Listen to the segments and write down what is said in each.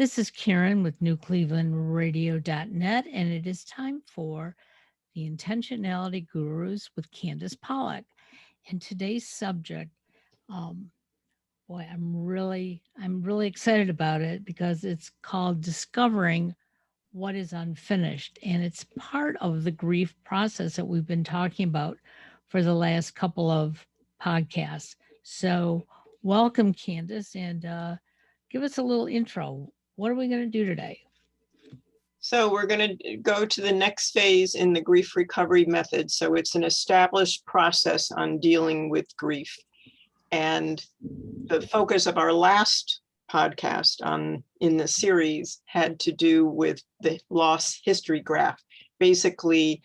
This is Karen with NewClevelandRadio.net, and it is time for the Intentionality Gurus with Candace Pollock. And today's subject, um, boy, I'm really excited about it because it's called Discovering What is Unfinished, and it's part of the grief process that we've been talking about for the last couple of podcasts. So, welcome, Candace, and give us a little intro. What are we going to do today? So we're going to go to the next phase in the grief recovery method. So it's an established process on dealing with grief. And the focus of our last podcast in the series had to do with the loss history graph, basically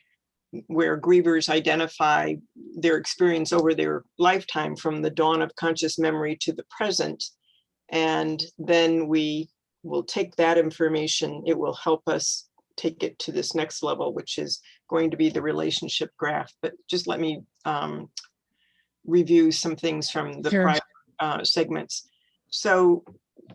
where grievers identify their experience over their lifetime from the dawn of conscious memory to the present. And then we will take that information. It will help us take it to this next level, which is going to be the relationship graph. But just let me review some things from the Sure. prior segments. So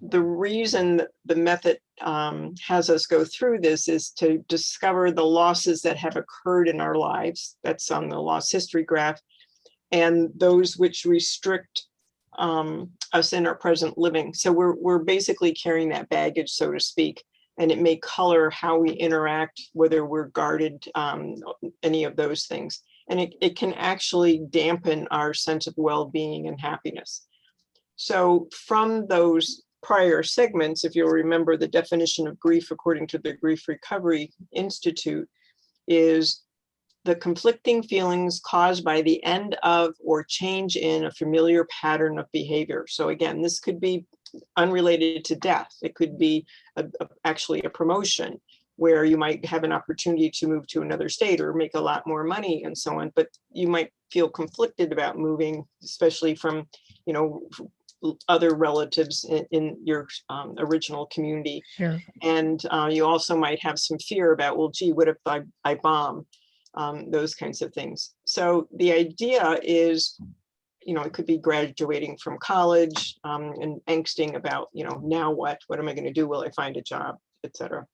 the reason that the method has us go through this is to discover the losses that have occurred in our lives. That's on the loss history graph, and those which restrict us in our present living. So we're basically carrying that baggage, so to speak, and it may color how we interact, whether we're guarded, any of those things. And it can actually dampen our sense of well-being and happiness. So from those prior segments, if you'll remember, the definition of grief according to the Grief Recovery Institute is the conflicting feelings caused by the end of or change in a familiar pattern of behavior. So again, this could be unrelated to death. It could be actually a promotion where you might have an opportunity to move to another state or make a lot more money and so on, but you might feel conflicted about moving, especially from, other relatives in your original community. Sure. And you also might have some fear about, well, gee, what if I bomb? Those kinds of things. So the idea is, it could be graduating from college and angsting about, now what am I going to do? Will I find a job, etc.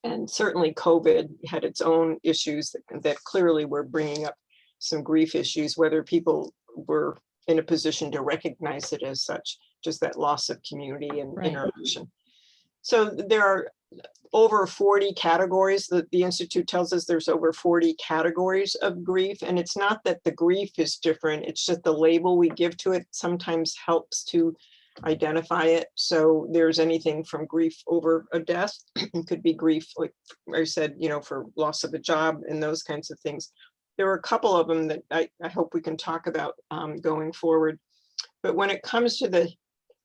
And certainly COVID had its own issues that clearly were bringing up some grief issues, whether people were in a position to recognize it as such, just that loss of community and interaction. So there are over 40 categories that the Institute tells us there's over 40 categories of grief. And it's not that the grief is different, it's just the label we give to it sometimes helps to identify it. So there's anything from grief over a death, it could be grief, like I said, for loss of a job and those kinds of things. There are a couple of them that I hope we can talk about going forward. But when it comes to the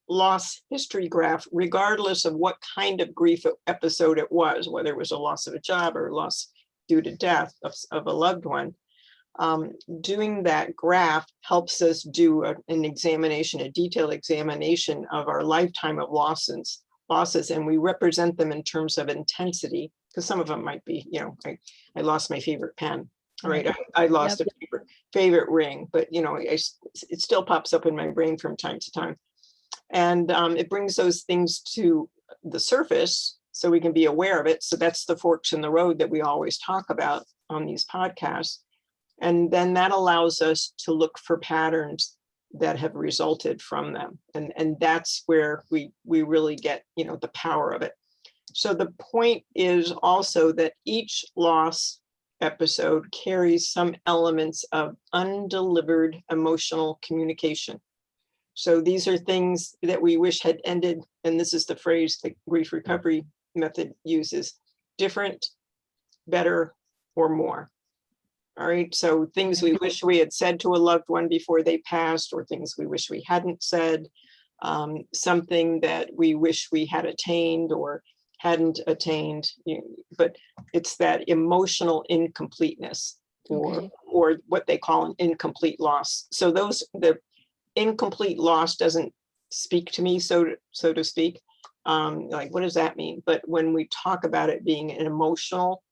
loss history graph, regardless of what kind of grief episode it was, whether it was a loss of a job or loss due to death of a loved one, doing that graph helps us do an examination, a detailed examination of our lifetime of losses, and we represent them in terms of intensity, because some of them might be, I lost my favorite pen. Right. I lost a favorite ring, but it still pops up in my brain from time to time. And it brings those things to the surface so we can be aware of it. So that's the forks in the road that we always talk about on these podcasts. And then that allows us to look for patterns that have resulted from them. And that's where we really get, the power of it. So the point is also that each loss episode carries some elements of undelivered emotional communication. So these are things that we wish had ended, and this is the phrase the grief recovery method uses: different, better, or more. All right, so things we wish we had said to a loved one before they passed, or things we wish we hadn't said, something that we wish we had attained or hadn't attained, but it's that emotional incompleteness, or what they call an incomplete loss. So the incomplete loss doesn't speak to me, so to speak. Like, what does that mean? But when we talk about it being an emotional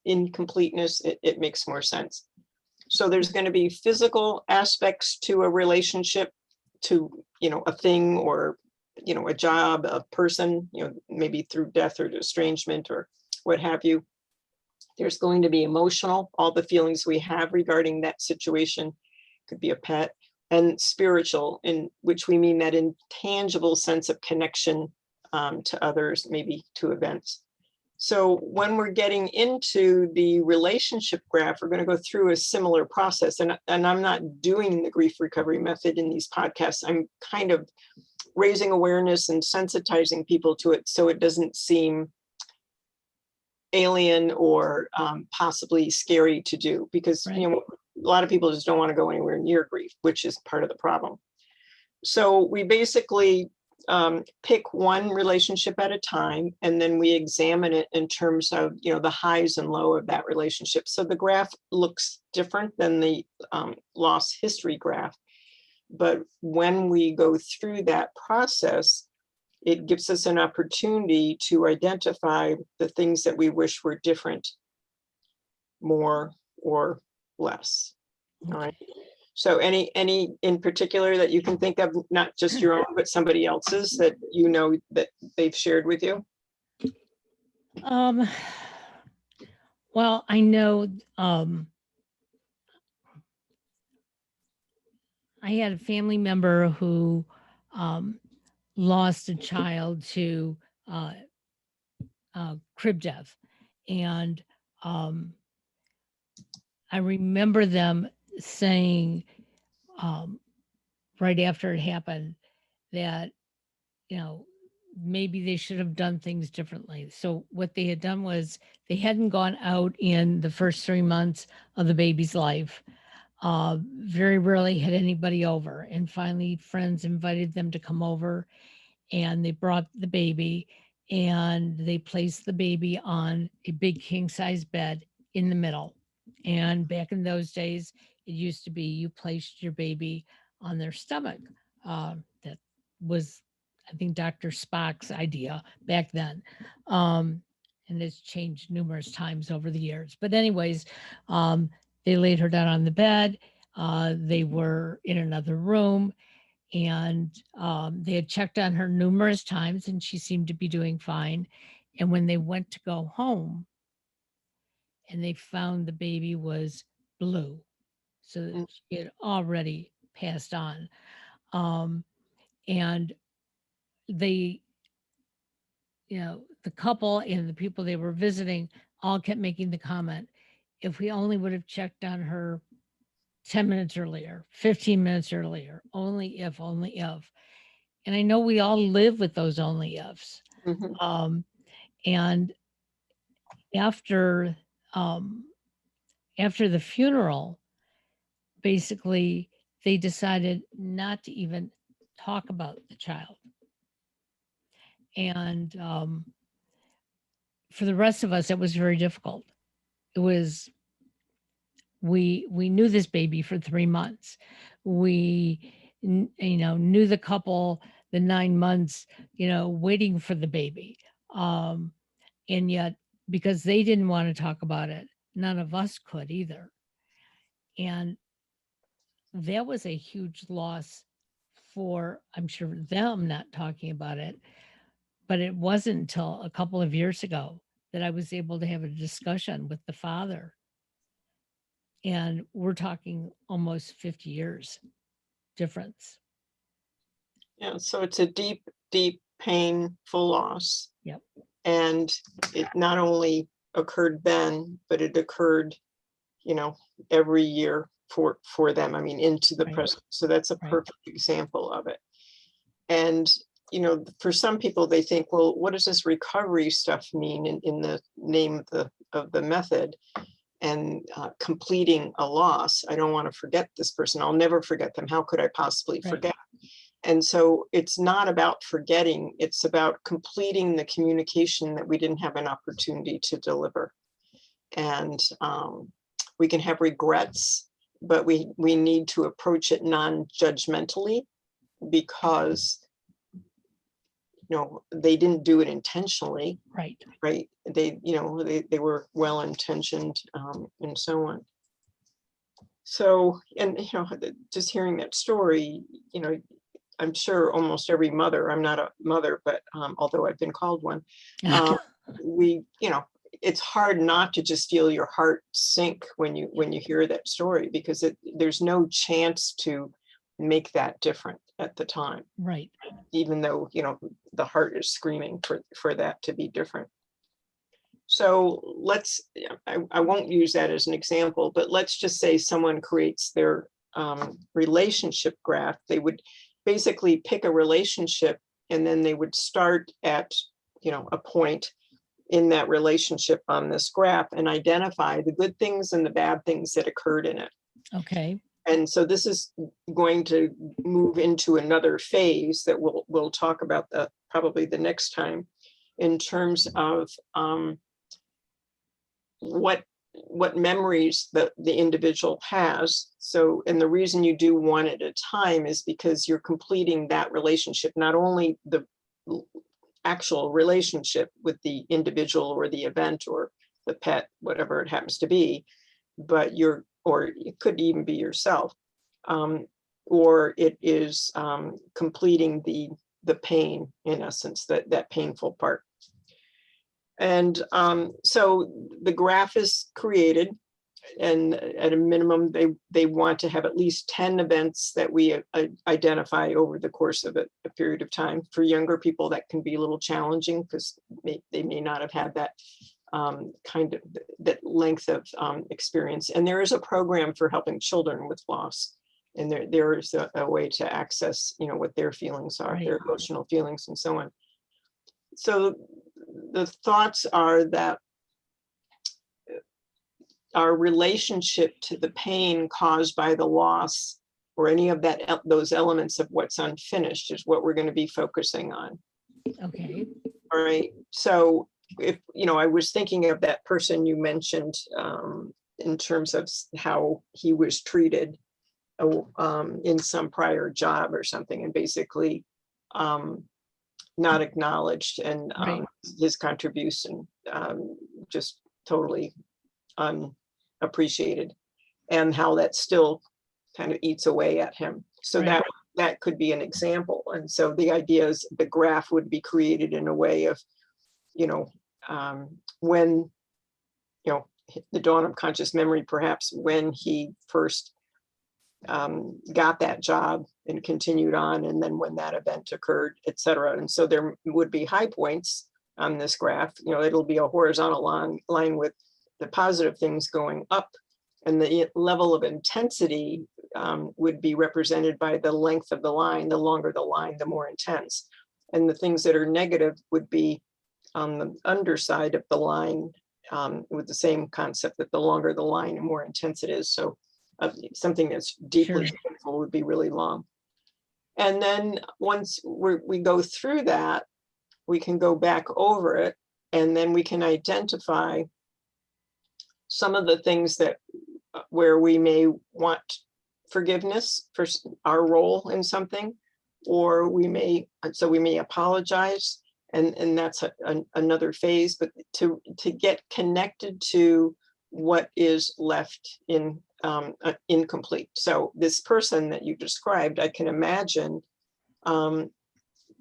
incompleteness, it makes more sense. So there's going to be physical aspects to a relationship, to a thing or a job, a person, maybe through death or estrangement or what have you. There's going to be emotional, all the feelings we have regarding that situation, could be a pet, and spiritual, in which we mean that intangible sense of connection to others, maybe to events. So when we're getting into the relationship graph, we're going to go through a similar process. And I'm not doing the grief recovery method in these podcasts. I'm kind of raising awareness and sensitizing people to it so it doesn't seem alien or possibly scary to do, because Right. a lot of people just don't want to go anywhere near grief, which is part of the problem. So we basically pick one relationship at a time, and then we examine it in terms of the highs and low of that relationship. So the graph looks different than the loss history graph, but when we go through that process, it gives us an opportunity to identify the things that we wish were different, more or less. All right. So any in particular that you can think of, not just your own, but somebody else's that that they've shared with you? Well, I know I had a family member who lost a child to crib death. And I remember them saying right after it happened that, maybe they should have done things differently. So what they had done was they hadn't gone out in the first 3 months of the baby's life. Very rarely had anybody over. And finally, friends invited them to come over, and they brought the baby, and they placed the baby on a big king size bed in the middle. And back in those days, it used to be you placed your baby on their stomach. That was, I think, Dr. Spock's idea back then. And it's changed numerous times over the years. But anyways, they laid her down on the bed. They were in another room, and they had checked on her numerous times, and she seemed to be doing fine. And when they went to go home, and they found the baby was blue, so that she had already passed on. And they, the couple and the people they were visiting all kept making the comment, if we only would have checked on her 10 minutes earlier, 15 minutes earlier, only if, only if. And I know we all live with those only ifs. Mm-hmm. And after after the funeral, basically they decided not to even talk about the child. And for the rest of us, it was very difficult. It was, we knew this baby for 3 months. We knew the couple the 9 months waiting for the baby, and yet because they didn't want to talk about it, none of us could either. And that was a huge loss for, I'm sure, them not talking about it. But it wasn't until a couple of years ago that I was able to have a discussion with the father. And we're talking almost 50 years difference. Yeah, so it's a deep, deep, painful loss. Yep. And it not only occurred then, but it occurred, every year for them. I mean, into the Right. present. So that's a Right. perfect example of it. And for some people, they think, well, what does this recovery stuff mean in the name of the method? And completing a loss. I don't want to forget this person. I'll never forget them. How could I possibly Right. forget? And so it's not about forgetting. It's about completing the communication that we didn't have an opportunity to deliver. And we can have regrets, but we need to approach it non-judgmentally, because they didn't do it intentionally. Right. Right. They were well-intentioned, and so on. So, and just hearing that story, I'm sure almost every mother, I'm not a mother, but although I've been called one, um, we, it's hard not to just feel your heart sink when you hear that story, because there's no chance to make that different at the time, Right. even though, the heart is screaming for that to be different. So I won't use that as an example, but let's just say someone creates their relationship graph. They would basically pick a relationship, and then they would start at, a point in that relationship on this graph and identify the good things and the bad things that occurred in it. Okay. And so this is going to move into another phase that we'll talk about probably the next time, in terms of what memories the individual has. So, and the reason you do one at a time is because you're completing that relationship, not only the actual relationship with the individual or the event or the pet, whatever it happens to be, but or it could even be yourself, or it is completing the pain, in essence, that painful part. And so the graph is created, and at a minimum, they want to have at least 10 events that we identify over the course of a period of time. For younger people, that can be a little challenging because they may not have had that kind of that length of experience. And there is a program for helping children with loss, and there is a way to access, what their feelings are, Right. their emotional feelings, and so on. So the thoughts are that our relationship to the pain caused by the loss, or any of those elements of what's unfinished, is what we're going to be focusing on. Okay. All right. So if, I was thinking of that person you mentioned, in terms of how he was treated in some prior job or something, and basically not acknowledged, and Right. his contribution just totally unappreciated, and how that still kind of eats away at him. So Right. that could be an example. And so the idea is the graph would be created in a way of, when, the dawn of conscious memory, perhaps when he first got that job and continued on, and then when that event occurred, et cetera. And so there would be high points on this graph. It'll be a horizontal line with the positive things going up, and the level of intensity would be represented by the length of the line. The longer the line, the more intense. And the things that are negative would be on the underside of the line, with the same concept, that the longer the line, the more intense it is. So something that's deeply painful would be really long. And then once we go through that, we can go back over it, and then we can identify some of the things that where we may want forgiveness for our role in something, or we may apologize, and that's another phase. But to get connected to what is left incomplete. So this person that you described, I can imagine,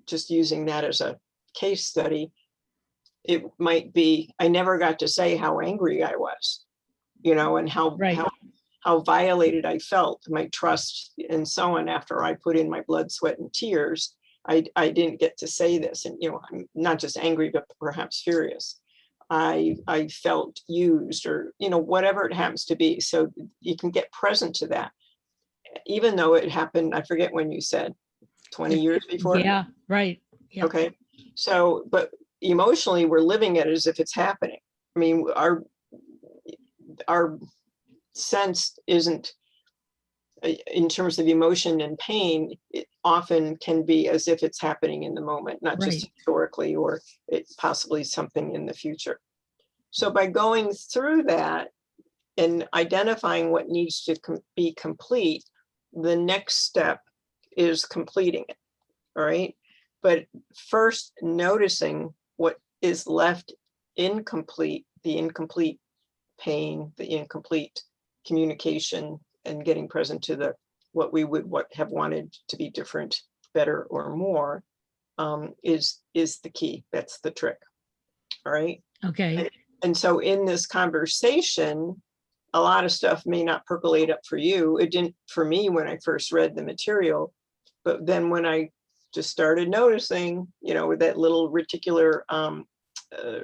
just using that as a case study, it might be, I never got to say how angry I was, and how violated I felt, my trust, and so on. After I put in my blood, sweat, and tears, I didn't get to say this. And, I'm not just angry, but perhaps furious. I felt used, or, whatever it happens to be. So you can get present to that, even though it happened, I forget when you said, 20 years before? Yeah, right. Yep. Okay. So, but emotionally, we're living it as if it's happening. I mean, our sense isn't, in terms of emotion and pain, it often can be as if it's happening in the moment, not just historically, or it's possibly something in the future. So by going through that and identifying what needs to be complete, the next step is completing it. All right. But first, noticing what is left incomplete, the incomplete pain, the incomplete communication, and getting present to what we would have wanted to be different better or more, is the key. That's the trick. All right. Okay. And so in this conversation, a lot of stuff may not percolate up for you. It didn't for me when I first read the material, but then when I just started noticing, with that little reticular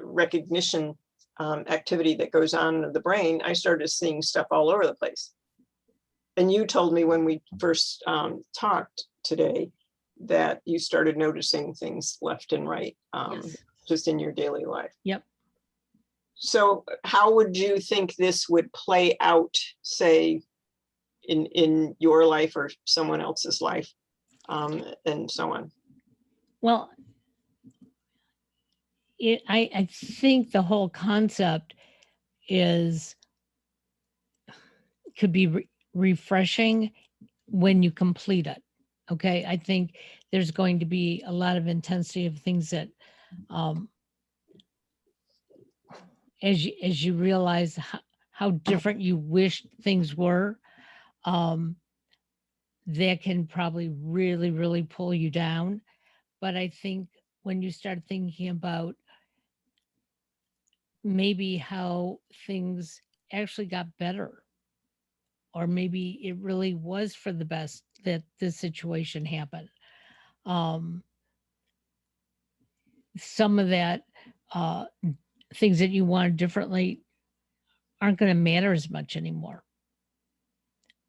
recognition activity that goes on in the brain, I started seeing stuff all over the place. And you told me when we first talked today that you started noticing things left and right, Yes. just in your daily life. Yep. So how would you think this would play out, say, in your life or someone else's life, and so on? Well, I think the whole concept could be refreshing when you complete it. Okay. I think there's going to be a lot of intensity of things that, as you realize how different you wish things were, that can probably really, really pull you down. But I think when you start thinking about maybe how things actually got better, or maybe it really was for the best that this situation happened. Um, some of that things that you wanted differently aren't going to matter as much anymore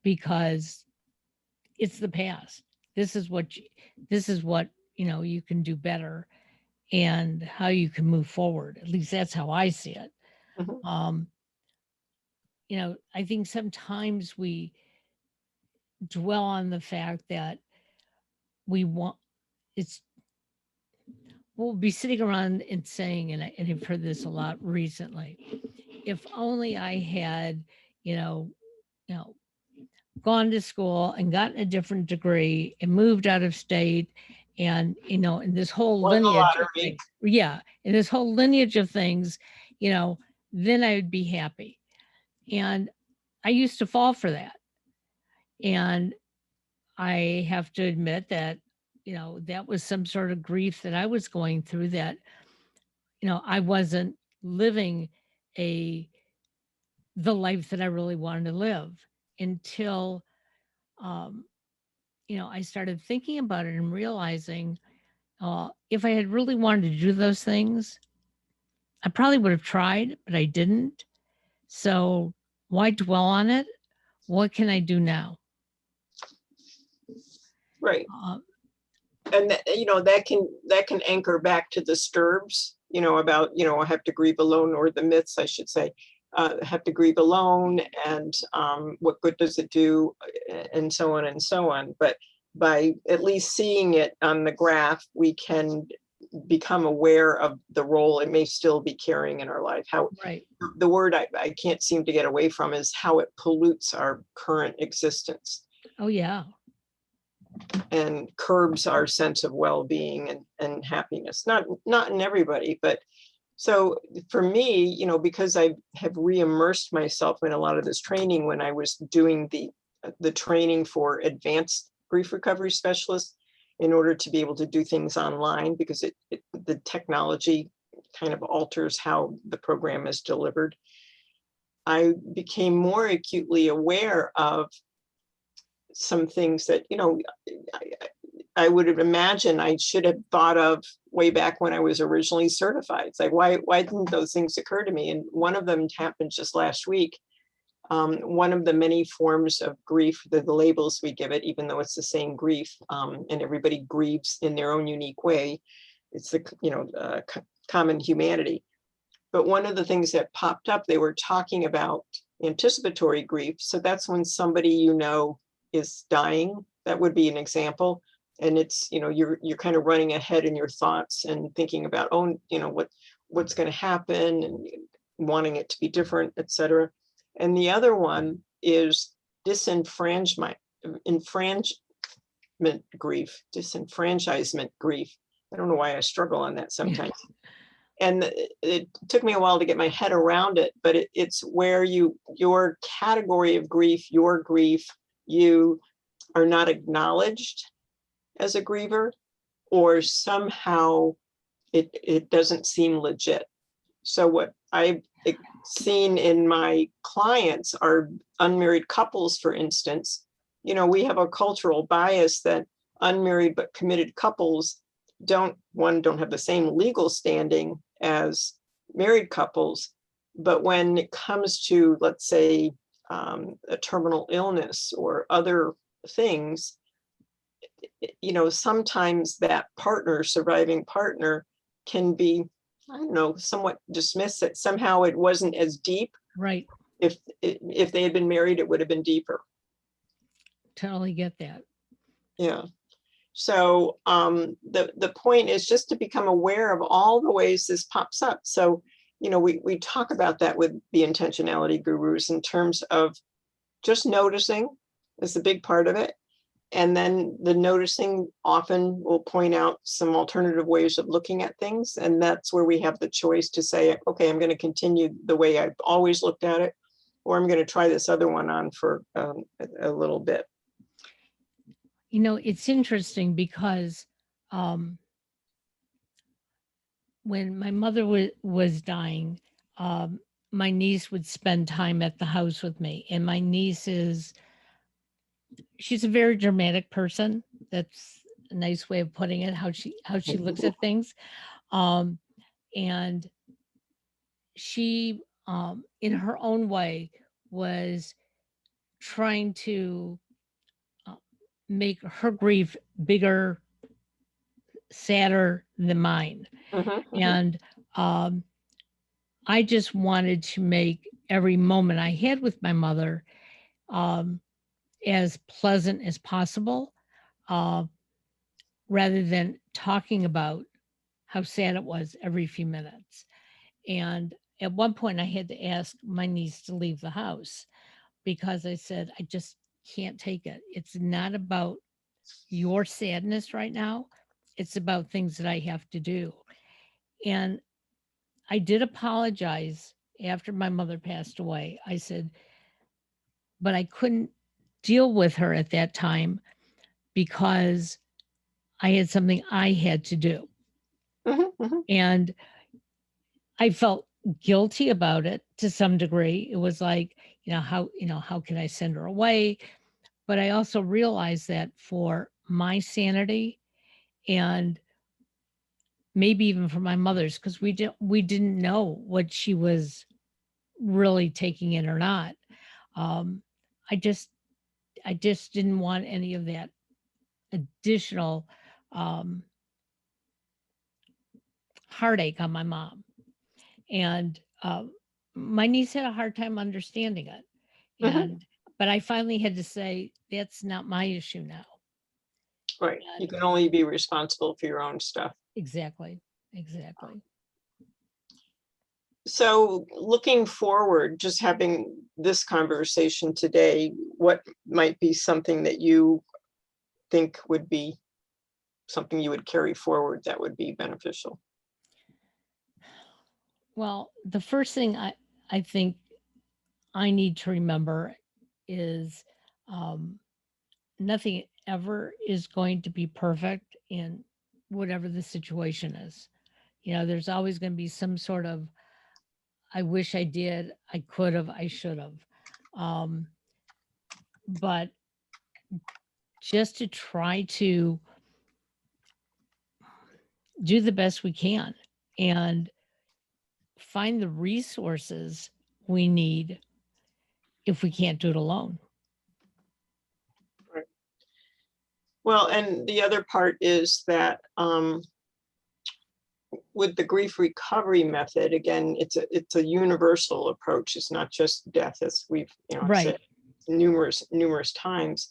because it's the past. This is what you can do better and how you can move forward. At least that's how I see it. Mhm. I think sometimes we dwell on the fact that we want it's we'll be sitting around and saying, and I've heard this a lot recently, if only I had, you know, gone to school and gotten a different degree and moved out of state and, in this whole Won the lineage of lottery. things. Yeah. In this whole lineage of things, then I would be happy. And I used to fall for that. And I have to admit that, that was some sort of grief that I was going through, that, I wasn't living a the life that I really wanted to live until um, I started thinking about it and realizing if I had really wanted to do those things, I probably would have tried, but I didn't. So why dwell on it? What can I do now? Right. Uh, And that can anchor back to the Sturbs, about, I have to grieve alone, or the myths, I should say, have to grieve alone, and what good does it do, and so on and so on. But by at least seeing it on the graph, we can become aware of the role it may still be carrying in our life. How right. the word I can't seem to get away from is how it pollutes our current existence Oh, yeah. and curbs our sense of well-being and happiness. Not in everybody, but so for me, because I have re-immersed myself in a lot of this training when I was doing the training for advanced grief recovery specialists, in order to be able to do things online, because the technology kind of alters how the program is delivered. I became more acutely aware of some things that, I would have imagined I should have thought of way back when I was originally certified. It's like, why didn't those things occur to me? And one of them happened just last week. One of the many forms of grief, the labels we give it, even though it's the same grief, and everybody grieves in their own unique way. It's the common humanity. But one of the things that popped up, they were talking about anticipatory grief. So that's when somebody is dying. That would be an example. And it's, you're kind of running ahead in your thoughts and thinking about, what's going to happen, and wanting it to be different, etc. And the other one is disenfranchisement grief. I don't know why I struggle on that sometimes. And it took me a while to get my head around it, but it's where your category of grief, your grief, you are not acknowledged, as a griever, or somehow it doesn't seem legit. So what I've seen in my clients are unmarried couples, for instance. We have a cultural bias that unmarried but committed couples don't have the same legal standing as married couples. But when it comes to, let's say, a terminal illness or other things, sometimes that surviving partner can be, I don't know, somewhat dismiss it. Somehow it wasn't as deep. Right. If they had been married, it would have been deeper. Totally get that. Yeah. So the point is just to become aware of all the ways this pops up. So, we talk about that with the intentionality gurus in terms of just noticing is a big part of it. And then the noticing often will point out some alternative ways of looking at things. And that's where we have the choice to say, okay, I'm going to continue the way I've always looked at it, or I'm going to try this other one on for a little bit. It's interesting because when my mother was dying, my niece would spend time at the house with me. And my niece she's a very dramatic person. That's a nice way of putting it, how she looks at things. And she, in her own way, was trying to make her grief bigger, sadder than mine. And I just wanted to make every moment I had with my mother as pleasant as possible, rather than talking about how sad it was every few minutes. And at one point, I had to ask my niece to leave the house because I said, I just can't take it. It's not about your sadness right now. It's about things that I have to do. And I did apologize after my mother passed away. I said, but I couldn't deal with her at that time because I had something I had to do. And I felt guilty about it to some degree. It was like, how can I send her away? But I also realized that for my sanity and maybe even for my mother's, because we didn't know what she was really taking in or not. I just didn't want any of that additional heartache on my mom. And my niece had a hard time understanding it. But I finally had to say, that's not my issue now. Right. You can only be responsible for your own stuff. Exactly. So looking forward, just having this conversation today, what might be something that you think would be something you would carry forward that would be beneficial? Well, the first thing I think I need to remember is nothing ever is going to be perfect in whatever the situation is. There's always going to be some sort of, I wish I did, I could have, I should have. But just to try to do the best we can and find the resources we need if we can't do it alone. Right. Well, and the other part is that with the grief recovery method, again, it's a universal approach. It's not just death, as we've said numerous times.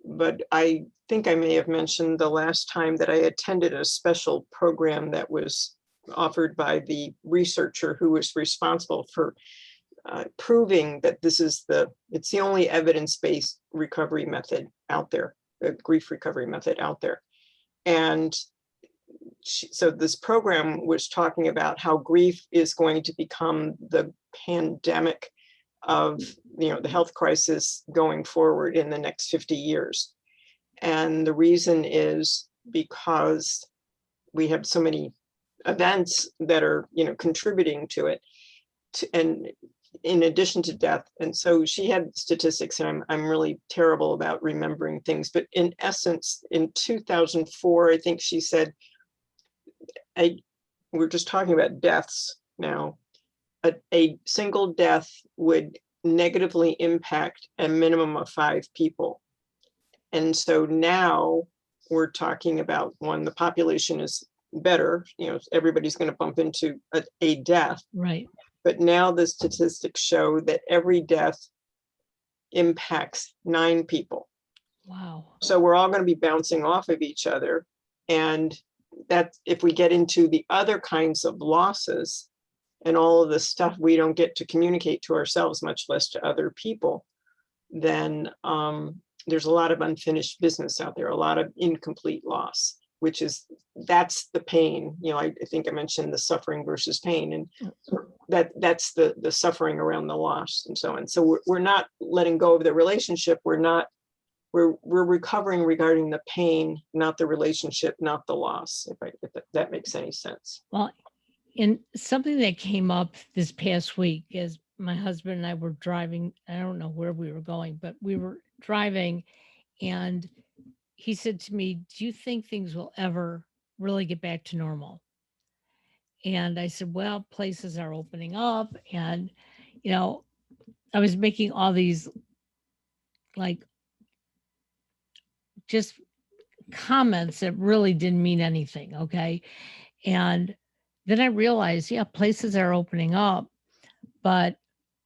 But I think I may have mentioned the last time that I attended a special program that was offered by the researcher who was responsible for proving that it's the only evidence-based recovery method out there, the grief recovery method out there. And so this program was talking about how grief is going to become the pandemic of the health crisis going forward in the next 50 years. And the reason is because we have so many events that are, contributing to it, and in addition to death. And so she had statistics, and I'm really terrible about remembering things, but in essence, in 2004, I think she said, we're just talking about deaths now, a single death would negatively impact a minimum of 5 people. And so now we're talking about, one, the population is better, everybody's going to bump into a death. Right. But now the statistics show that every death impacts 9 people. Wow. So we're all going to be bouncing off of each other. And that, if we get into the other kinds of losses and all of the stuff we don't get to communicate to ourselves, much less to other people, then there's a lot of unfinished business out there, a lot of incomplete loss, that's the pain. I think I mentioned the suffering versus pain, and that's the suffering around the loss and so on. So we're not letting go of the relationship. We're recovering regarding the pain, not the relationship, not the loss, if that makes any sense. Well, and something that came up this past week is my husband and I were driving. I don't know where we were going, but we were driving, and he said to me, "Do you think things will ever really get back to normal?" And I said, "Well, places are opening up." And, I was making all these like just comments that really didn't mean anything. Okay. And then I realized, yeah, places are opening up, but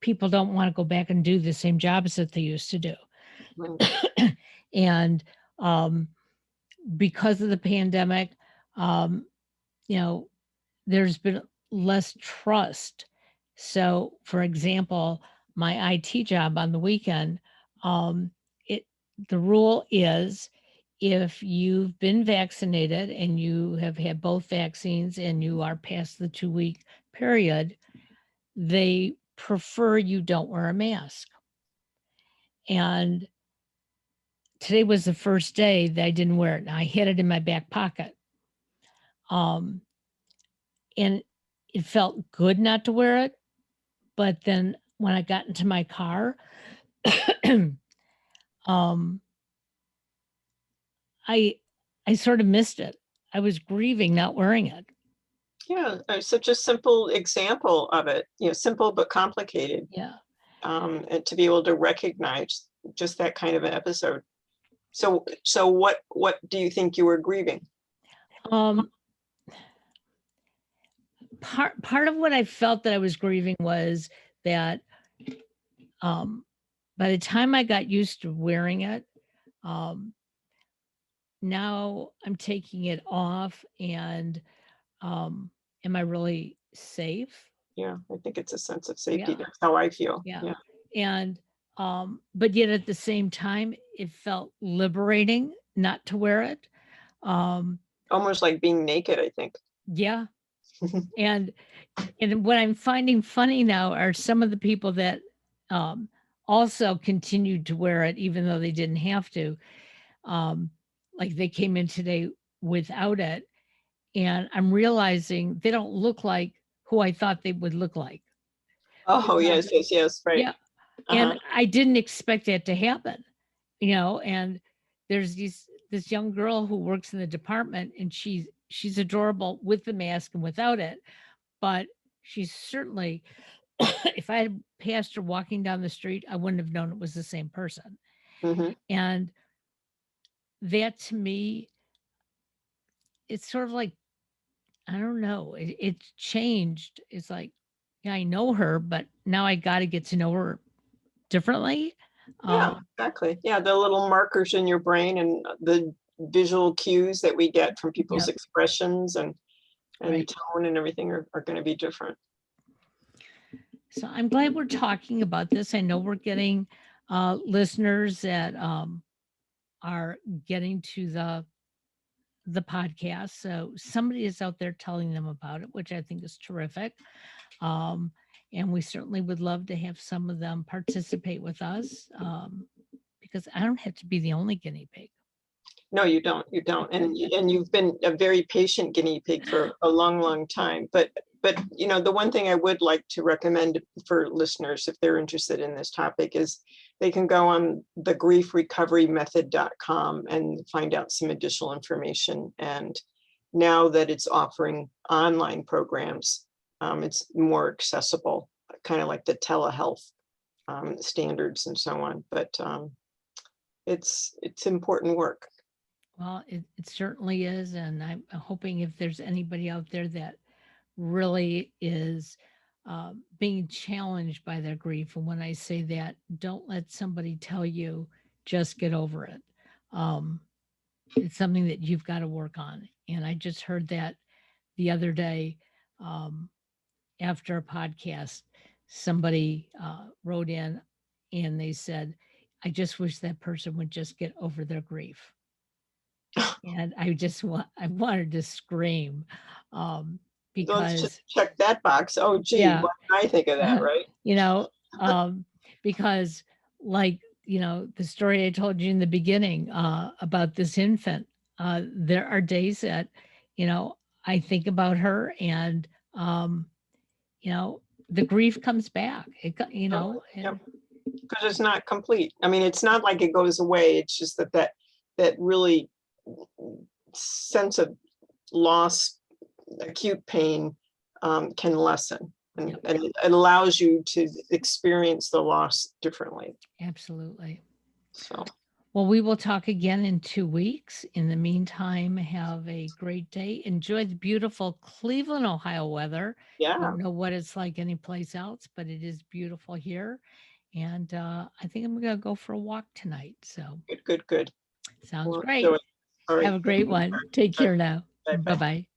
people don't want to go back and do the same jobs that they used to do. Right. And because of the pandemic, um, there's been less trust. So, for example, my IT job on the weekend, um, it the rule is if you've been vaccinated and you have had both vaccines and you are past the 2-week period, they prefer you don't wear a mask. And today was the first day that I didn't wear it. And I had it in my back pocket. Um, and it felt good not to wear it. But then when I got into my car, um, I I sort of missed it. I was grieving not wearing it. Yeah, such a simple example of it, simple but complicated. Yeah. And to be able to recognize just that kind of an episode. So what do you think you were grieving? Um, part of what I felt that I was grieving was that um, by the time I got used to wearing it, um, now I'm taking it off, and am I really safe? Yeah, I think it's a sense of safety. Yeah. That's how I feel. Yeah. Yeah. And but yet at the same time it felt liberating not to wear it. Um Almost like being naked, I think. yeah. And what I'm finding funny now are some of the people that um also continued to wear it even though they didn't have to. Um like they came in today without it, and I'm realizing they don't look like who I thought they would look like. Oh, Because yes, right. yeah, Uh-huh. and I didn't expect that to happen, and there's this young girl who works in the department, and she's adorable with the mask and without it, but she's certainly if I had passed her walking down the street, I wouldn't have known it was the same person. Hmm. And that to me, it's sort of like, I don't know, it's changed. It's like, yeah, I know her, but now I got to get to know her differently. Yeah, exactly. Yeah, the little markers in your brain and the visual cues that we get from people's Yep. expressions and Right. tone and everything are going to be different. So I'm glad we're talking about this. I know we're getting listeners that are getting to the podcast. So somebody is out there telling them about it, which I think is terrific. Um, and we certainly would love to have some of them participate with us because I don't have to be the only guinea pig. No, you don't, you don't. And you've been a very patient guinea pig for a long, long time. But the one thing I would like to recommend for listeners, if they're interested in this topic, is they can go on the griefrecoverymethod.com and find out some additional information. And now that it's offering online programs, it's more accessible, kind of like the telehealth standards and so on. But it's important work. Well, it certainly is. And I'm hoping if there's anybody out there that really is being challenged by their grief. And when I say that, don't let somebody tell you, just get over it. Um, it's something that you've got to work on. And I just heard that the other day um, after a podcast. Somebody wrote in and they said, I just wish that person would just get over their grief. And I wanted to scream Let's just because check that box. Oh, gee, yeah, why didn't I think of that, right? you know, because like, the story I told you in the beginning about this infant, there are days that, you know, I think about her and, um, you know, the grief comes back, Oh, and because it's not complete. I mean, it's not like it goes away. It's just that really sense of loss, acute pain can lessen. And, yep, and it allows you to experience the loss differently. absolutely. So, Well, we will talk again in 2 weeks. In the meantime, have a great day. Enjoy the beautiful Cleveland, Ohio weather. yeah, Don't know what it's like anyplace else, but it is beautiful here. And I think I'm going to go for a walk tonight. So good, good, good. sounds Well, enjoy great. it. All Have right. a great one. Take Bye care now. bye. Bye bye.